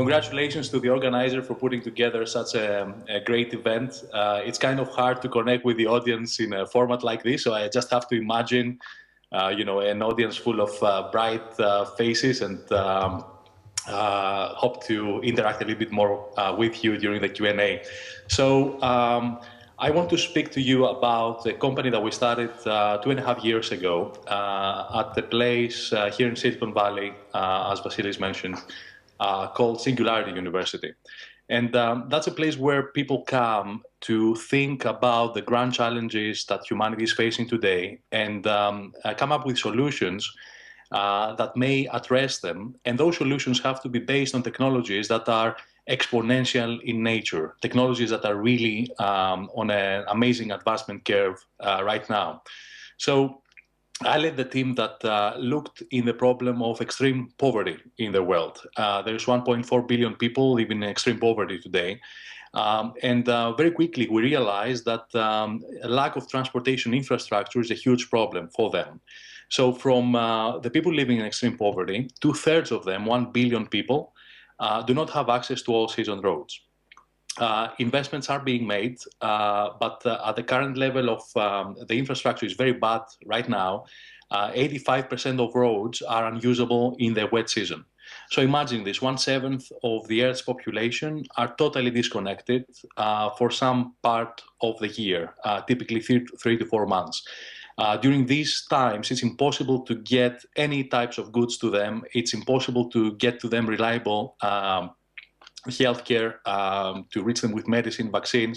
Congratulations to the organizer for putting together such a great event. It's kind of hard to connect with the audience in a format like this, so I just have to imagine, an audience full of bright faces, and hope to interact a little bit more with you during the Q&A. So I want to speak to you about a company that we started 2.5 years ago at the place here in Silicon Valley, as Vasilis mentioned, called Singularity University. And that's a place where people come to think about the grand challenges that humanity is facing today, and come up with solutions that may address them. And those solutions have to be based on technologies that are exponential in nature, technologies that are really on an amazing advancement curve right now. So I led the team that looked in the problem of extreme poverty in the world. There's 1.4 billion people living in extreme poverty today. And very quickly we realized that a lack of transportation infrastructure is a huge problem for them. So from the people living in extreme poverty, 2/3 of them, 1 billion people, do not have access to all-season roads. Investments are being made, but at the current level of the infrastructure is very bad right now. 85% of roads are unusable in the wet season. So imagine this, 1/7 of the Earth's population are totally disconnected for some part of the year, typically 3 to 4 months. During these times, it's impossible to get any types of goods to them. It's impossible to get to them reliable healthcare, to reach them with medicine, vaccines.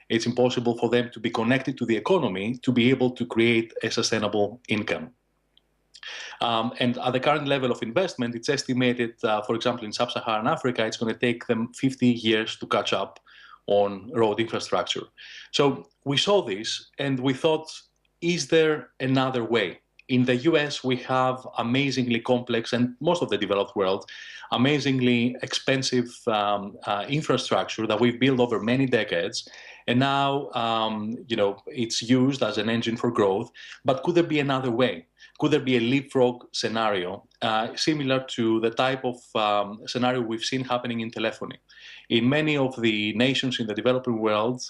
It's impossible for them to be connected to the economy to be able to create a sustainable income. And at the current level of investment, it's estimated, for example, in sub-Saharan Africa, it's going to take them 50 years to catch up on road infrastructure. So we saw this and we thought, is there another way? In the US, we have amazingly complex, and most of the developed world, amazingly expensive infrastructure that we've built over many decades. And now, it's used as an engine for growth. But could there be another way? Could there be a leapfrog scenario similar to the type of scenario we've seen happening in telephony? In many of the nations in the developing world,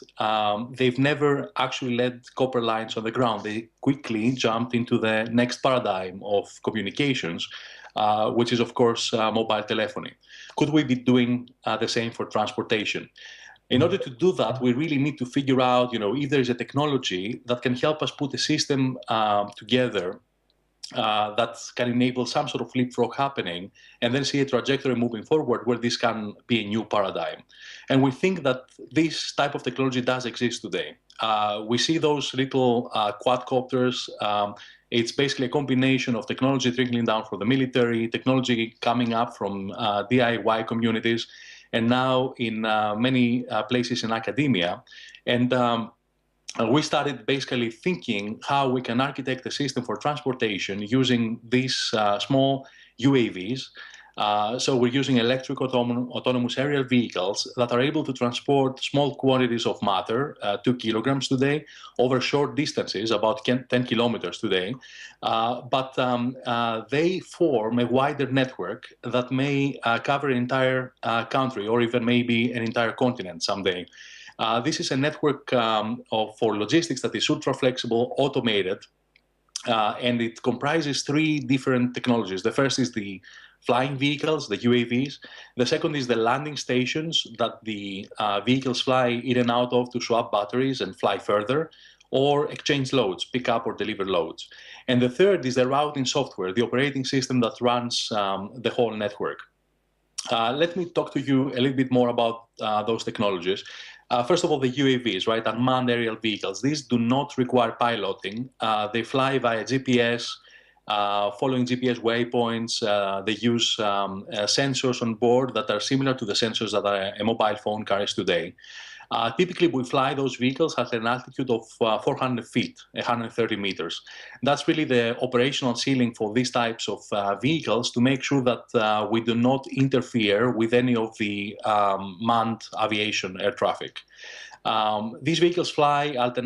they've never actually led copper lines on the ground. They quickly jumped into the next paradigm of communications, which is, of course, mobile telephony. Could we be doing the same for transportation? In order to do that, we really need to figure out, if there is a technology that can help us put a system together that can enable some sort of leapfrog happening, and then see a trajectory moving forward where this can be a new paradigm. And we think that this type of technology does exist today. We see those little quadcopters. It's basically a combination of technology trickling down from the military, technology coming up from DIY communities, and now in many places in academia. And we started basically thinking how we can architect a system for transportation using these small UAVs. So we're using electric autonomous aerial vehicles that are able to transport small quantities of matter, 2 kilograms today, over short distances, about 10 kilometers today. But they form a wider network that may cover an entire country, or even maybe an entire continent someday. This is a network for logistics that is ultra flexible, automated, and it comprises 3 different technologies. The first is the flying vehicles, the UAVs. The second is the landing stations that the vehicles fly in and out of to swap batteries and fly further, or exchange loads, pick up or deliver loads. And the third is the routing software, the operating system that runs the whole network. Let me talk to you a little bit more about those technologies. First of all, the UAVs, right, unmanned aerial vehicles. These do not require piloting. They fly via GPS, following GPS waypoints. They use sensors on board that are similar to the sensors that a mobile phone carries today. Typically, we fly those vehicles at an altitude of 400 feet, 130 meters. That's really the operational ceiling for these types of vehicles, to make sure that we do not interfere with any of the manned aviation air traffic. These vehicles fly at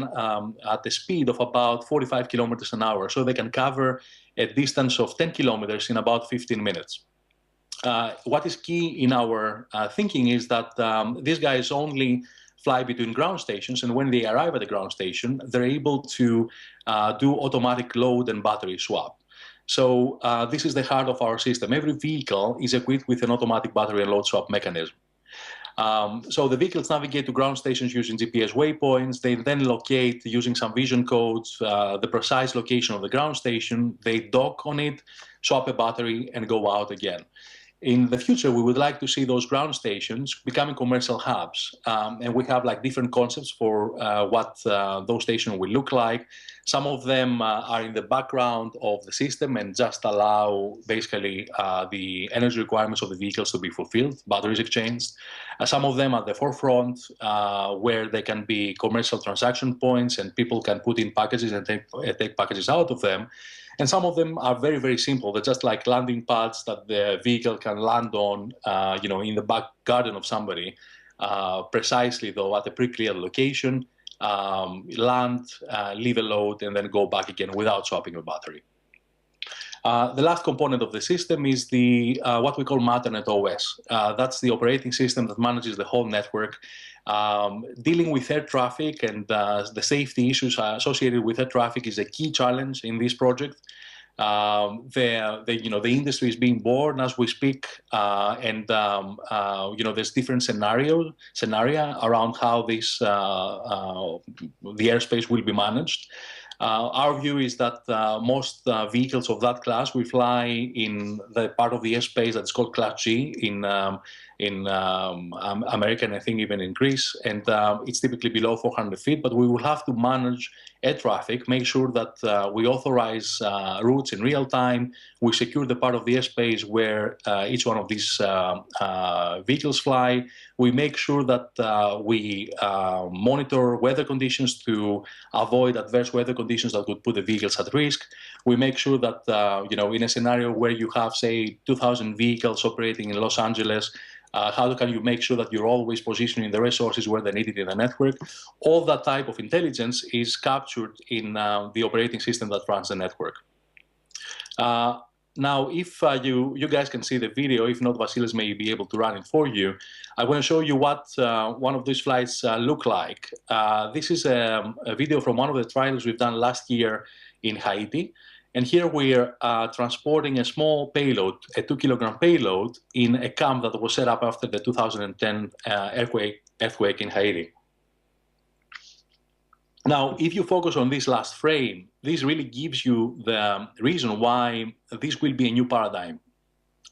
a speed of about 45 kilometers an hour, so they can cover a distance of 10 kilometers in about 15 minutes. what is key in our thinking is that these guys only fly between ground stations, and when they arrive at the ground station, they're able to do automatic load and battery swap. So this is the heart of our system. Every vehicle is equipped with an automatic battery and load swap mechanism. So the vehicles navigate to ground stations using GPS waypoints. They then locate using some vision codes the precise location of the ground station. They dock on it, swap a battery, and go out again. In the future, we would like to see those ground stations becoming commercial hubs. And we have like different concepts for what those stations will look like. Some of them are in the background of the system and just allow basically the energy requirements of the vehicles to be fulfilled, batteries exchanged. Some of them are at the forefront where they can be commercial transaction points and people can put in packages and take packages out of them. And some of them are very, very simple. They're just like landing pads that the vehicle can land on, in the back garden of somebody, precisely though at a pre-cleared location, land, leave a load, and then go back again without swapping a battery. The last component of the system is the what we call Matternet OS. That's the operating system that manages the whole network. Dealing with air traffic and the safety issues associated with air traffic is a key challenge in this project. The industry is being born as we speak, and there's different scenario around how this the airspace will be managed. Our view is that most vehicles of that class will fly in the part of the airspace that's called Class G in America, and I think even in Greece, and it's typically below 400 feet, but we will have to manage air traffic, make sure that we authorize routes in real time, we secure the part of the airspace where each one of these vehicles fly, we make sure that we monitor weather conditions to avoid adverse weather conditions that would put the vehicles at risk. We make sure that, in a scenario where you have, say, 2,000 vehicles operating in Los Angeles, how can you make sure that you're always positioning the resources where they're needed in the network? All that type of intelligence is captured in the operating system that runs the network. Now, if you guys can see the video, if not, Vasilis may be able to run it for you. I want to show you what one of these flights look like. This is a video from one of the trials we've done last year in Haiti. And here we're transporting a small payload, a 2-kilogram payload, in a camp that was set up after the 2010 earthquake in Haiti. Now, if you focus on this last frame, this really gives you the reason why this will be a new paradigm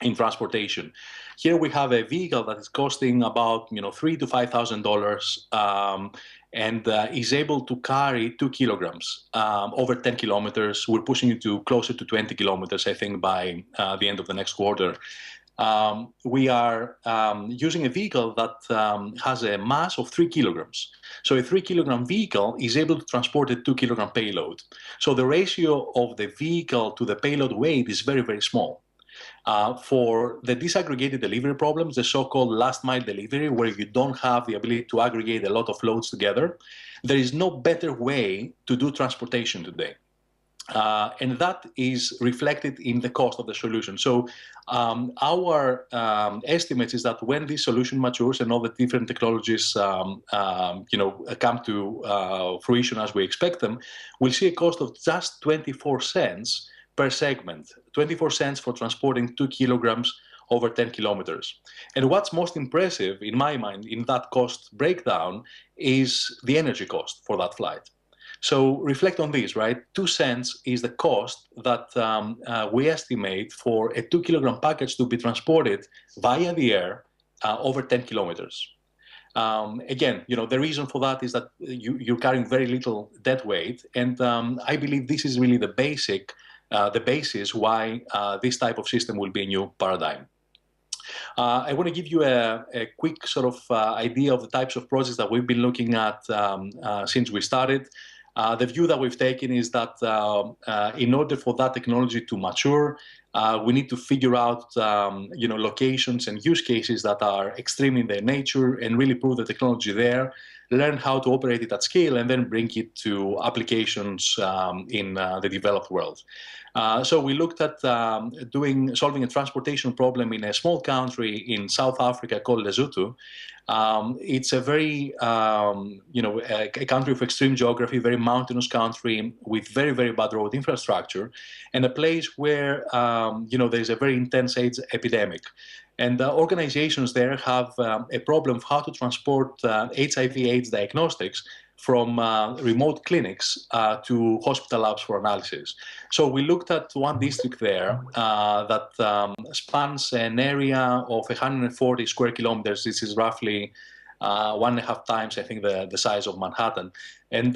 in transportation. Here we have a vehicle that is costing about $3,000 to $5,000 and is able to carry 2 kilograms over 10 kilometers. We're pushing it to closer to 20 kilometers, I think, by the end of the next quarter. We are using a vehicle that has a mass of 3 kilograms. So a 3-kilogram vehicle is able to transport a 2-kilogram payload. So the ratio of the vehicle to the payload weight is very, very small. For the disaggregated delivery problems, the so-called last-mile delivery, where you don't have the ability to aggregate a lot of loads together, there is no better way to do transportation today. And that is reflected in the cost of the solution. So our estimate is that when this solution matures and all the different technologies come to fruition as we expect them, we'll see a cost of just 24 cents per segment, 24 cents for transporting 2 kilograms over 10 kilometers. And what's most impressive, in my mind, in that cost breakdown is the energy cost for that flight. So reflect on this, right? 2 cents is the cost that we estimate for a 2-kilogram package to be transported via the air over 10 kilometers. Again, the reason for that is that you're carrying very little dead weight, and I believe this is really the basis why this type of system will be a new paradigm. I want to give you a quick sort of idea of the types of projects that we've been looking at since we started. The view that we've taken is that in order for that technology to mature, We need to figure out, locations and use cases that are extreme in their nature and really prove the technology there, learn how to operate it at scale, and then bring it to applications in the developed world. So we looked at solving a transportation problem in a small country in South Africa called Lesotho. It's a very, a country of extreme geography, very mountainous country with very, very bad road infrastructure, and a place where, there's a very intense AIDS epidemic. And organizations there have a problem of how to transport HIV/AIDS diagnostics from remote clinics to hospital labs for analysis. So we looked at one district there that spans an area of 140 square kilometers. This is roughly 1.5 times, I think, the size of Manhattan. And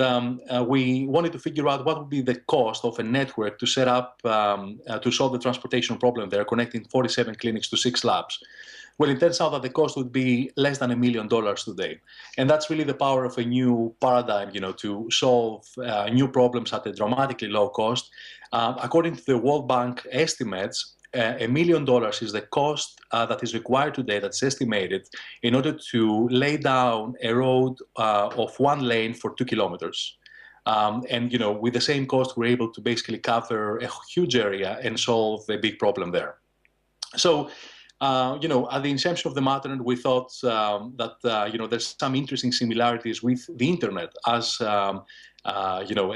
we wanted to figure out what would be the cost of a network to set up to solve the transportation problem there, connecting 47 clinics to 6 labs. Well, it turns out that the cost would be less than $1 million today. And that's really the power of a new paradigm, to solve new problems at a dramatically low cost. According to the World Bank estimates, $1 million is the cost that is required today, that's estimated, in order to lay down a road of 1 lane for 2 kilometers. And, with the same cost, we're able to basically cover a huge area and solve a big problem there. So, at the inception of the Matternet, we thought that, there's some interesting similarities with the internet as, a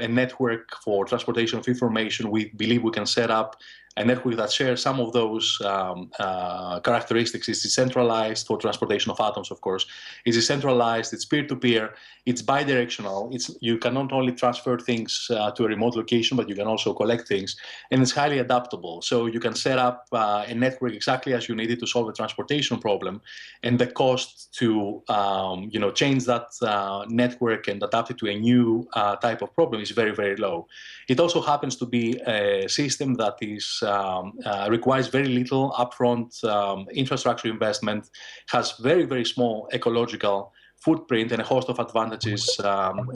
network for transportation of information. We believe we can set up a network that shares some of those characteristics. It's decentralized for transportation of atoms, of course. It's decentralized, it's peer-to-peer, it's bidirectional. You can not only transfer things to a remote location, but you can also collect things. And it's highly adaptable. So you can set up a network exactly as you need it to solve a transportation problem. And the cost to change that network and adapt it to a new type of problem is very, very low. It also happens to be a system that is requires very little upfront infrastructure investment, has very, very small ecological footprint, and a host of advantages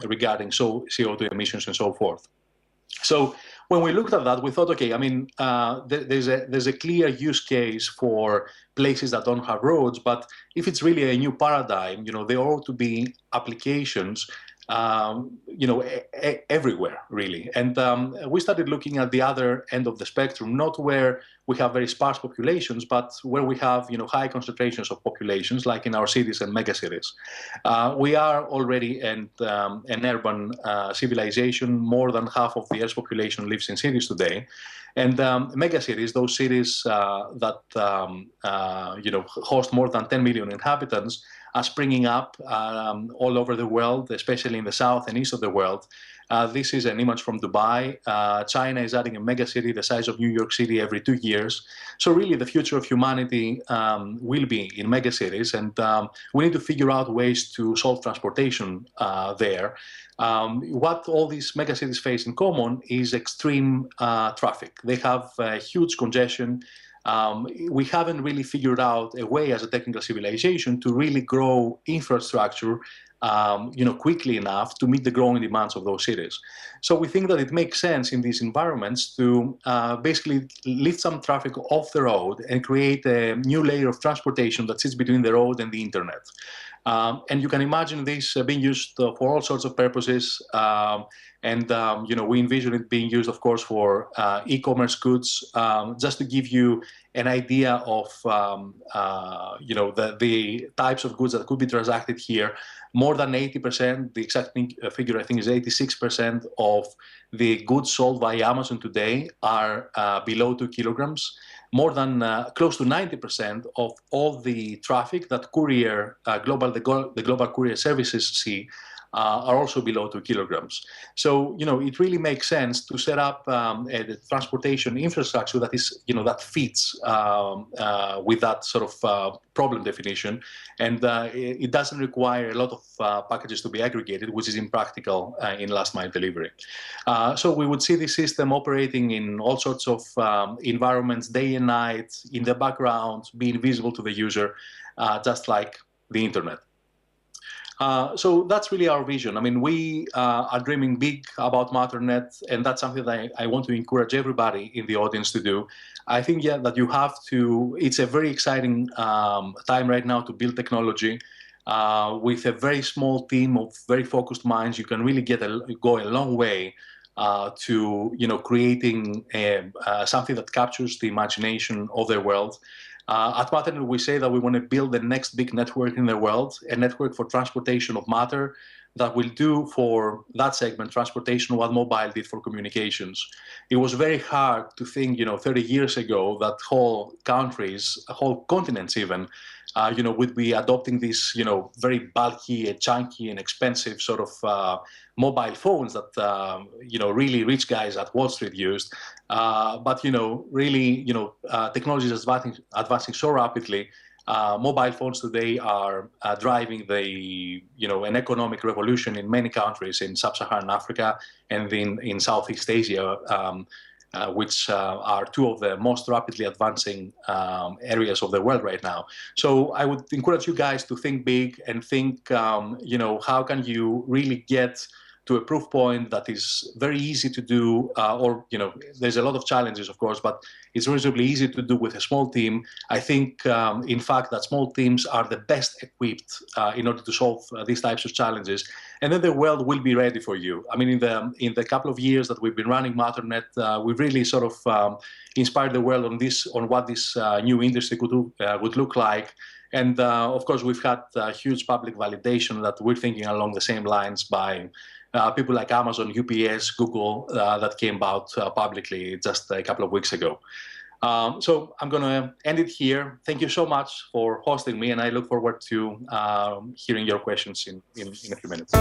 regarding CO2 emissions and so forth. So when we looked at that, we thought, okay, I mean, there's a clear use case for places that don't have roads, but if it's really a new paradigm, there ought to be applications everywhere, really. And we started looking at the other end of the spectrum, not where we have very sparse populations, but where we have, high concentrations of populations, like in our cities and megacities. We are already an urban civilization. More than half of the Earth's population lives in cities today. And megacities, those cities that, host more than 10 million inhabitants, are springing up all over the world, especially in the south and east of the world. This is an image from Dubai. China is adding a megacity the size of New York City every 2 years. So really the future of humanity will be in megacities, and we need to figure out ways to solve transportation there. What all these megacities face in common is extreme traffic. They have huge congestion. We haven't really figured out a way as a technical civilization to really grow infrastructure quickly enough to meet the growing demands of those cities. So we think that it makes sense in these environments to basically lift some traffic off the road and create a new layer of transportation that sits between the road and the internet. And you can imagine this being used for all sorts of purposes. We envision it being used, of course, for e-commerce goods. Just to give you an idea of the types of goods that could be transacted here, more than 80%, the exact figure I think is 86% of the goods sold by Amazon today are below 2 kilograms. More than close to 90% of all the traffic that the global courier services see are also below 2 kilograms. So, it really makes sense to set up a transportation infrastructure that is, that fits with that sort of problem definition. And it doesn't require a lot of packages to be aggregated, which is impractical in last mile delivery. So we would see this system operating in all sorts of environments, day and night, in the background, being visible to the user, just like the internet. So that's really our vision. I mean, we are dreaming big about Matternet, and that's something that I want to encourage everybody in the audience to do. I think, yeah, that you have to, it's a very exciting time right now to build technology. With a very small team of very focused minds, you can really go a long way to, creating something that captures the imagination of the world. At Matternet, we say that we want to build the next big network in the world, a network for transportation of matter that will do for that segment, transportation, what mobile did for communications. It was very hard to think, 30 years ago that whole countries, whole continents even, would be adopting these, very bulky and chunky and expensive sort of mobile phones that, really rich guys at Wall Street used. But, really, technology is advancing so rapidly. Mobile phones today are driving an economic revolution in many countries in sub-Saharan Africa and in Southeast Asia, which are two of the most rapidly advancing areas of the world right now. So I would encourage you guys to think big and think, how can you really get to a proof point that is very easy to do, there's a lot of challenges, of course, but it's reasonably easy to do with a small team. I think, in fact, that small teams are the best equipped in order to solve these types of challenges. And then the world will be ready for you. I mean, in the couple of years that we've been running Matternet, we've really sort of inspired the world on what this new industry would look like. And of course, we've had huge public validation that we're thinking along the same lines by people like Amazon, UPS, Google, that came out publicly just a couple of weeks ago. So I'm going to end it here. Thank you so much for hosting me, and I look forward to hearing your questions in a few minutes.